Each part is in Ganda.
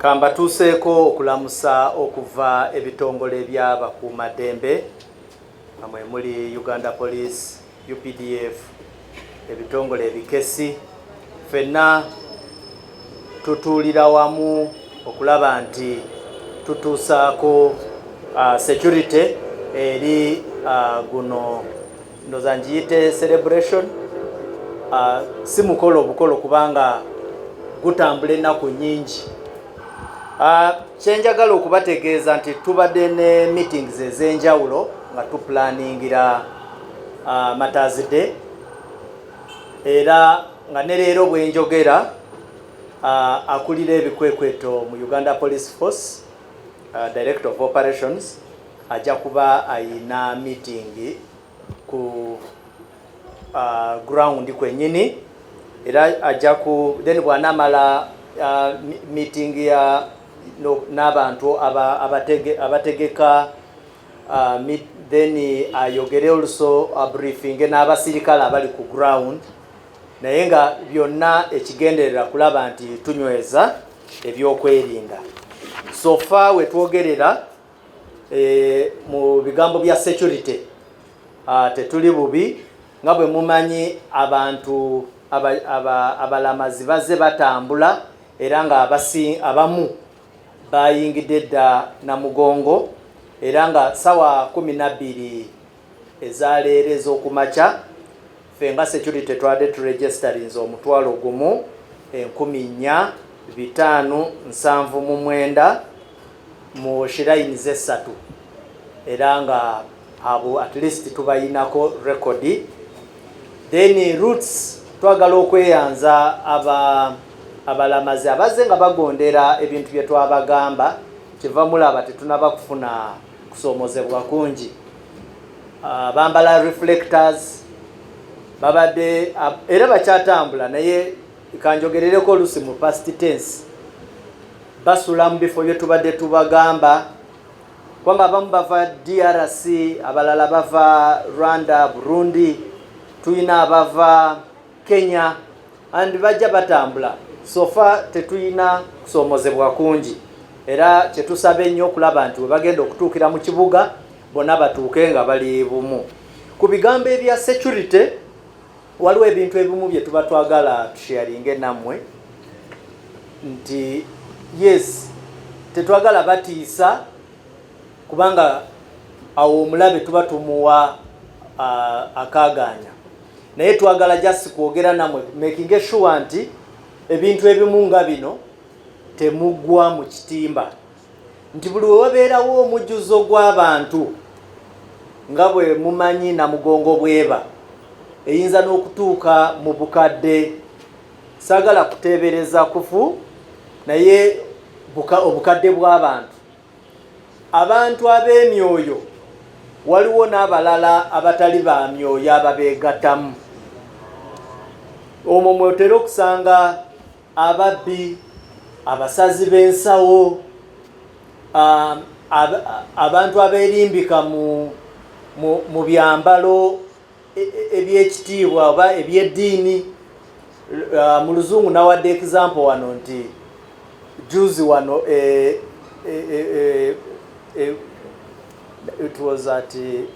Kamba tuseeko okulamusa okuva ebitongole by'abakuumaddembe amwe muli Uganda Police, UPDF, ebitongole ebikesi, ffenna tutuulira wamu okulaba nti tutuusaako security eri guno ndoza ngiyite celebration, si mukolo obukolo kubanga gutambula ennaku nnyingi. Kyenjagala okubategeeza nti tubadde ne meetings ez'enjawulo nga tuplaningira Mother's Day, era nga ne leero bwe njogera akulira ebikwekweto mu Uganda Police Force, Director of Operations, ajja kuba ayina meeting ku ground kwennyini, era ajja ku then bw'anaamala meeting ya n'abantu abategeka then ayogere also briefing n'abasirikale abali ku ground, naye nga byonna ekigenderera kulaba nti tunyweza ebyokwerinda. So far we twogerera mu bigambo bya security tetuli bubi, nga bwe mumanyi abantu abalamazi bazze batambula era nga abamu bayingidde dda Namugongo, era nga sawa 12 ezaleero ez'okumakya ffe nga security twadde turegisterinze 14,579 mu shirayinizi 3, era nga abo at least tubayinako record. Then roots twagala okweyanza abalamazi abazze nga bagondera ebintu bye twabagamba, kiva mulaba tetunaba kufuna kusoomozebwa kungi. Bambala reflectors babadde era bakyatambula, naye kanjogerereko olusi mu past tense, basula mu bifo bye tubadde tubagamba, kwanga abamu bava DRC, abalala bava Rwanda, Burundi, tuyina abava Kenya, and bajja batambula. So far tetuyina kusoomozebwa kungi, era kyetusaba ennyo okulaba nti we bagenda okutuukira mu kibuga bonna batuuke nga bali bumu. Ku bigambo ebya security waliwo ebintu ebimu bye tuba twagala tusharinge nammwe, nti yes, tetwagala batiisa kubanga awo omulabe tuba tumuwa akaaganya, naye twagala just kwogera nammwe making sure nti ebintu ebimu nga bino temugwa mu kitimba, nti buli we wabeerawo omujjuzo gw'abantu nga bwe mumanyi Namugongo bweba eyinza n'okutuuka mu bukadde, saagala kuteebereza kufu, naye obukadde bw'abantu, abantu ab'emyoyo waliwo n'abalala abatali ba myoyo ababeegattamu. Omwo mwotera okusanga ababbi, abasazi b'ensawo, abantu abeerimbika mu byambalo ebyekitiibwa oba ebyeddiini. Mu Luzungu nawadde example wano nti juzi wano it was at the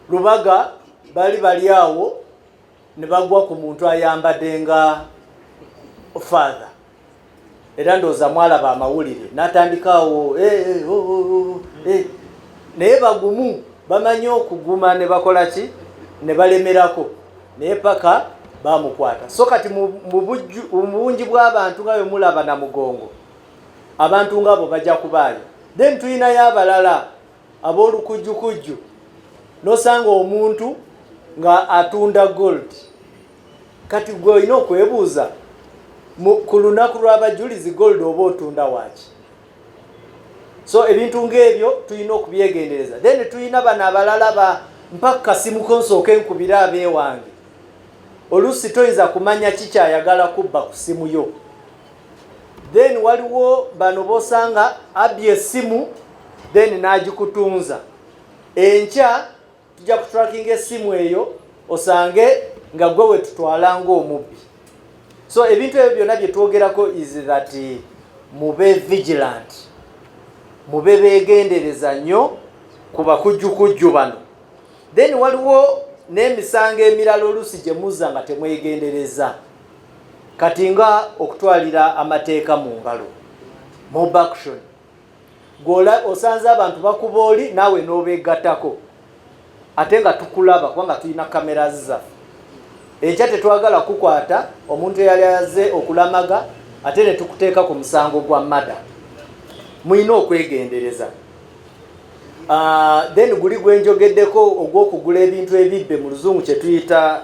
Rubaga bali awo ne bagwa ku muntu ayambadde nga father, era ndooza mwalaba amawulire, n'atandikaawo naye bagumu, bamanyi okuguma ne bakola ki, ne balemerako, naye paka bamukwata. So kati mu bungi bw'abantu nga bwe mulaba Namugongo, abantu ng'abo bajja kubaayo. Then tuyinayo abalala ab'olukujjukujju, n'osanga omuntu nga atunda gold. Kati gwe olina okwebuuza ku lunaku lw'abajulizi gold oba otunda waaki? So ebintu ng'ebyo tulina okubyegendereza. Then tuyina bano abalala mpaka kasimu konsooke nkubira abeewange, oluusi toyinza kumanya kikyayagala kubba ku simu yo. Then waliwo bano bosanga abye essimu then n'agikutunza, enkya tujja kutrackinga essimu eyo osange nga gwe we tutwala ng'omubbi. So ebintu ebyo byonna bye twogerako is that mube vigilant, mube begendereza nnyo ku bakujjukujju bano. Then waliwo n'emisango emirala oluusi gye muzza nga temwegendereza, kati nga okutwalira amateeka mu ngalo, mob action. Gola osanze abantu bakuba oli naawe n'obeegattako ate nga tukulaba kubanga tulina kamera zaffe. Enkya tetwagala kukwata omuntu eyali aze okulamaga ate ne tukuteeka ku musango gwa mada. Muyina okwegendereza. Then guli gwenjogeddeko ogw'okugula ebintu ebibbe mu luzungu kye tuyita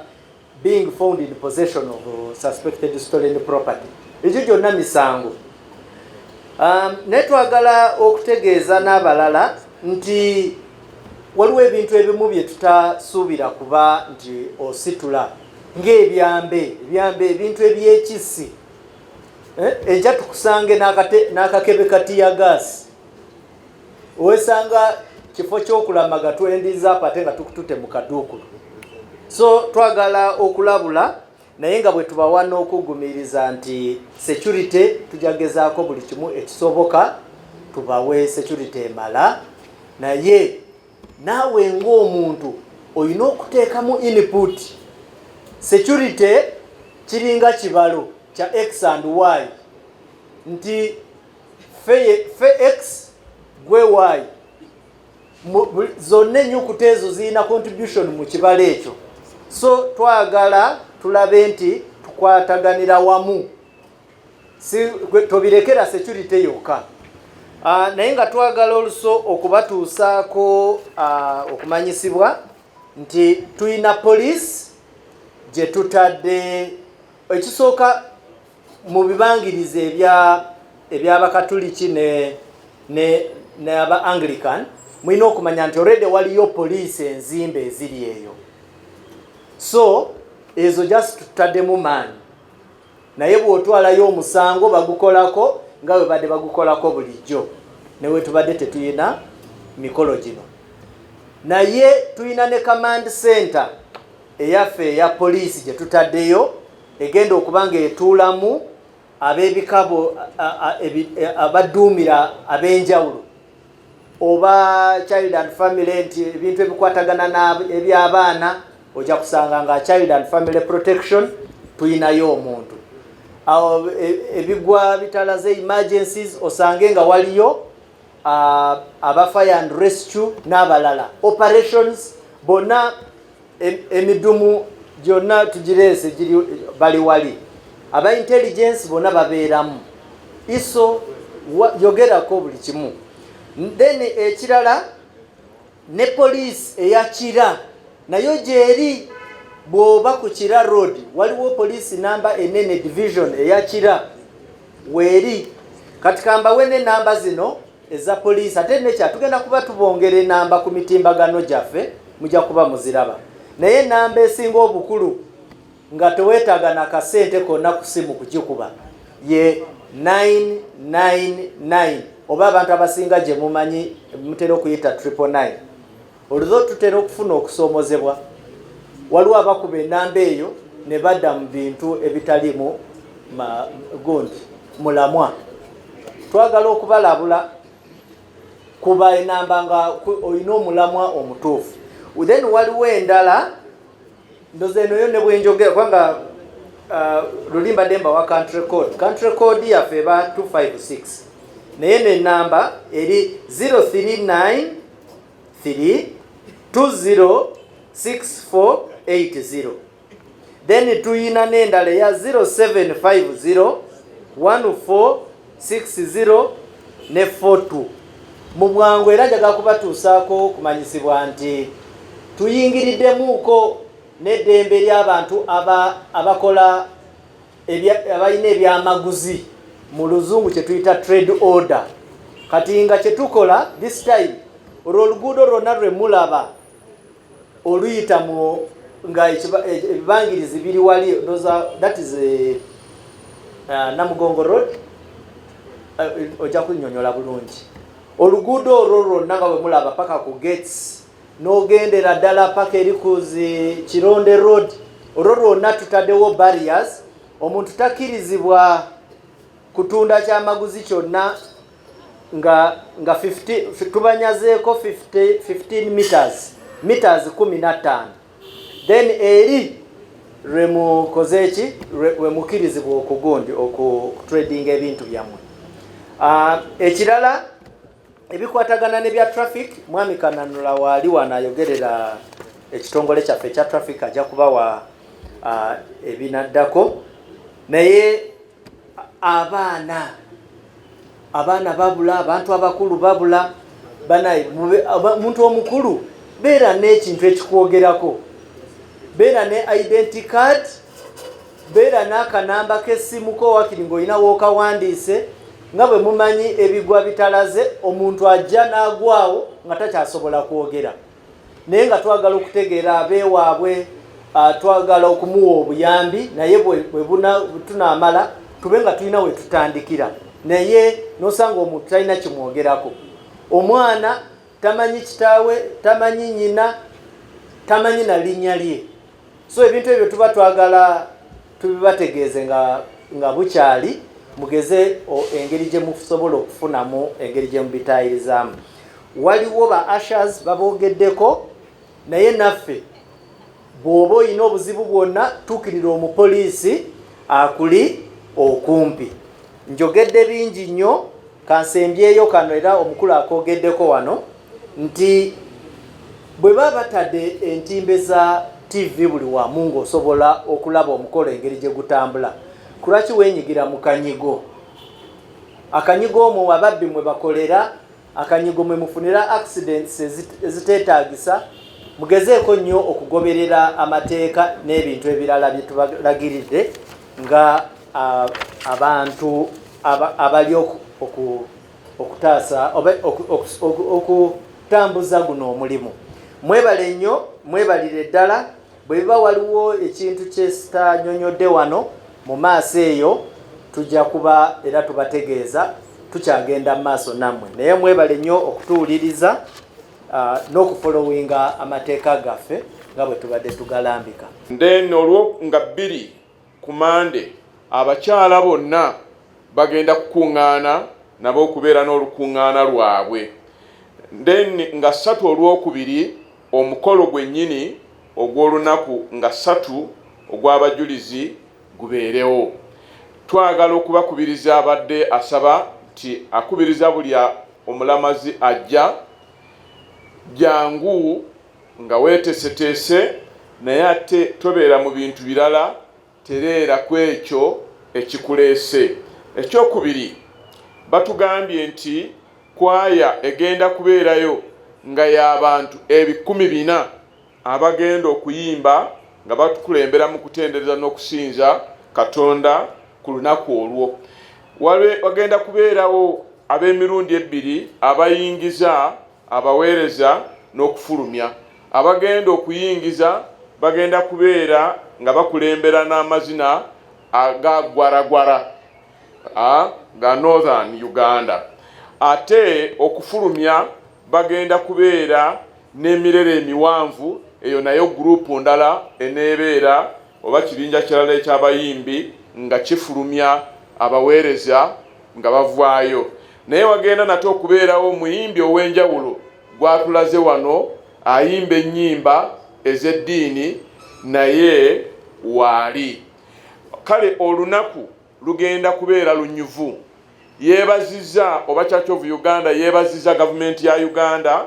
being found in possession of suspected stolen property. Ekyo gyonna misango. Netwagala okutegeeza n'abalala nti waliwo ebintu ebimu bye tutasuubira kuba nti ositula ng'ebyambe ebintu ebyekisi. Enkya tukusange n'akakebe katiya gaasi, owesanga kifo ky'okulamaga twendiza apa ate nga tukutute mu kaduukulu. So twagala okulabula naye nga bwe tubawa n'okugumiriza nti security tujagezaako buli kimu ekisoboka tubawe security emala, naye naawe ng'omuntu olina okuteekamu input. Security kiringa kibalo kya X and Y, nti fe X gwe Y, zonna ennyukuta ezo zirina contribution mu kibalo ekyo. So twagala tulabe nti tukwataganira wamu, si tobirekera security yokka. Naye nga twagala oluso okubatuusaako okumanyisibwa nti tuyina police gye tutadde. Ekisooka mu bibangiriza eby'Abakatuliki ne aba Anglican, mulina okumanya nti already waliyo police enzimbe eziri eyo. So ezo just tutaddemu maanyi, naye bw'otwalayo omusango bagukolako nga bwe badde bagukolako bulijjo, newe tubadde tetuyina mikolo gino. Naye tuyina ne command center eyaffe eya police gye tutaddeyo egenda okubanga etuulamu ab'ebikabo abadduumira ab'enjawulo oba child and family, nti ebintu ebikwatagana eby'abaana ojja kusanga nga child and family protection tuyinayo omuntu. Ebigwa bitalaze emergencies osange nga waliyo aba fire and rescue n'abalala. Operations bonna emidumu gyonna tugireese bali wali. Aba intelligence bonna babeeramu. Iso yogerako buli kimu. Then ekirala ne police eyakira nayo gyeri. Bw'oba ku Kira Road waliwo police namba enene division eyakira weri. Kati kambawe ne namba zino eza police ate nekya tugenda kuba tubongera namba ku mitimbagano gyaffe mujja kuba muziraba. Naye namba esinga obukulu nga teweetaaga na kasente konna ku simu kugikuba ye 999 oba abantu abasinga gye mumanyi mutera okuyita 999. Olwo tutera okufuna okusoomozebwa. Waliwo abakuba enamba eyo ne badda mu bintu ebitalimu gundi mulamwa. Twagala okubalabula kuba enamba nga olina omulamwa omutuufu. Then waliwo endala ndoze eno yo ne bwenjogera kubanga lulimba demba wa country code. Country code yaffe eba 256 naye n'enamba eri 0393206480. Then tuyina n'endala ya 07501460 ne 42. Mu bwangu era njagala kubatuusaako kumanyisibwa nti tuyingiriddemuuko n'eddembe ly'abantu abakola abalina ebyamaguzi mu luzungu kye tuyita trade order. Kati nga kye tukola this time olw'oluguudo lwonna lwe mulaba oluyita mu nga ebibangirizi biri wali that is Namugongo Road, ojja kunnyonnyola bulungi. Oluguudo olwo lwonna nga bwe mulaba paka ku gates n'ogendera ddala paka eri ku Kironde Road, olwo lwonna tutaddewo barriers omuntu takirizibwa kutunda kyamaguzi kyonna nga 50 tubanyazeeko 15 meters 15 then eri lwemukoze eki lwemukirizibwa okugundi okutrading ebintu byammwe. Ekirala ebikwatagana ne bya traffic, mwami Kananula wali wanayogerera ekitongole kyaffe ekya traffic ajja kubawa ebinaddako, naye abaana babula, abantu abakulu babula. Banayi omuntu omukulu beera n'ekintu ekikwogerako, beera ne identity card, beera n'akanamba k'essimu ko wakiri ng'olina wookawandiise, nga bwe mumanyi ebigwa bitalaze, omuntu ajja n'agwawo nga takyasobola kwogera. Naye nga twagala okutegeera abeewaabwe, twagala okumuwa obuyambi, naye bwe tunaamala tube nga tulina we tutandikira. Naye nosanga omuntu talina kimwogerako. Omwana tamanyi kitaawe, tamanyi nnyina, tamanyi na linnya lye. So ebintu ebyo tuba twagala tubibategeeze nga bukyali, mugeze engeri gye musobola okufunamu engeri gye mubitayirizaamu. Waliwo ba ushers baboogeddeko, naye naffe bw'oba olina obuzibu bwonna tuukirira omupoliisi akuli okumpi. Njogedde bingi nnyo, kansembyeyo kano era omukulu akoogeddeko wano nti bwe baba batadde entimbe za TV buli wamu ng'osobola okulaba omukolo engeri gye gutambula, kulwaki weenyigira mu kanyigo? Akanyigo omwo ababbi mwe bakolera, akanyigo mwe mufunira accidents eziteetaagisa. Mugezeeko nnyo okugoberera amateeka n'ebintu ebirala bye tubalagiridde nga abantu abali okutaasa okutambuza guno omulimu. Mwebale nnyo, mwebalire ddala. Bwe biba waliwo ekintu kyesitanyonyodde wano mu maaso eyo tujja kuba era tubategeeza, tukyagenda mu maaso nammwe. Naye mwebale nnyo okutuwuliriza n'okufolowinga amateeka gaffe nga bwe tubadde tugalambika. Then olwo nga 2 ku Mande abakyala bonna bagenda kukuŋŋaana nabo okubeera n'olukuŋŋaana lwabwe. Then nga 3 olwokubiri omukolo gwennyini ogw'olunaku nga 3 ogw'abajulizi gubeerewo. Twagala okubakubiriza abadde asaba nti akubiriza buli omulamazi ajja jangu nga weeteeseteese, naye ate tobeera mu bintu birala, tereera ku ekyo ekikuleese. Ekyokubiri, batugambye nti kwaya egenda kubeerayo nga y'abantu 400 abagenda okuyimba nga batukulembera mu kutendereza n'okusinza Katonda ku lunaku olwo. Wagenda kubeerawo ab'emirundi 2 abayingiza, abaweereza n'okufulumya. Abagenda okuyingiza bagenda kubeera nga bakulembera n'amazina agagwaragwara ga Northern Uganda. Ate okufulumya bagenda kubeera n'emirere emiwanvu, eyo nayo gurupu ndala eneebeera oba kibinja kirala eky'abayimbi nga kifulumya abaweereza nga bavaayo. Naye wagenda nate okubeerawo omuyimbi ow'enjawulo gwatulaze wano ayimba ennyimba ez'eddiini naye waali. Kale olunaku lugenda kubeera lunyuvu. Yeebazizza oba Church of Uganda yeebazizza gavumenti ya Uganda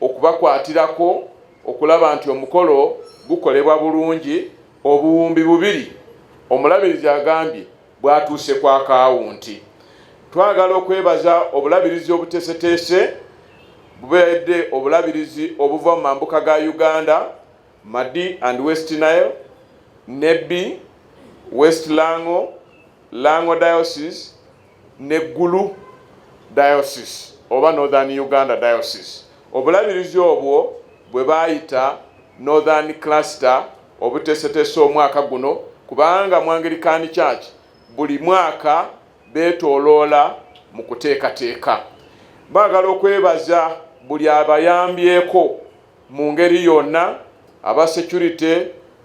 okubakwatirako okulaba nti omukolo gukolebwa bulungi. Obuwumbi 2 omulabirizi agambye bwatuuse ku akawunti. Twagala okwebaza obulabirizi obuteeseteese bubeedde obulabirizi obuva mu mambuka ga Uganda, Madi and West Nile, Nebbi, West Lango, Lango Diocese, Neggulu Diocese oba Northern Uganda Diocese. Obulabirizi obwo bwe bayita Northern Cluster obuteeseteese omwaka guno, kubanga mu Anglican Church buli mwaka beetooloola mu kuteekateeka. Baagala okwebaza buli abayambyeko mu ngeri yonna, aba security,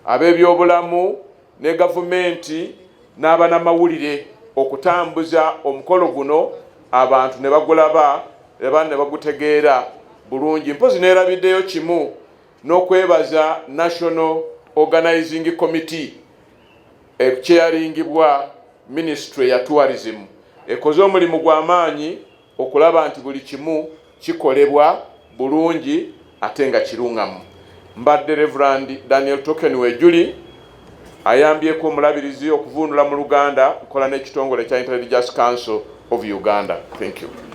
ab'ebyobulamu ne gavumenti n'abanamawulire okutambuza omukolo guno abantu ne bagulaba era ne bagutegeera bulungi. Mpozi neerabiddeyo kimu n'okwebaza National Organizing Committee ekyaringibwa Ministry ya Tourism ekoze omulimu gw'amaanyi okulaba nti buli kimu kikolebwa bulungi ate nga kirungamu. Mbadde Reverend Daniel Token Wejuli ayambyeko omulabirizi okuvundula mu Luganda nkola n'ekitongole kya Intelligence Council of Uganda. Thank you.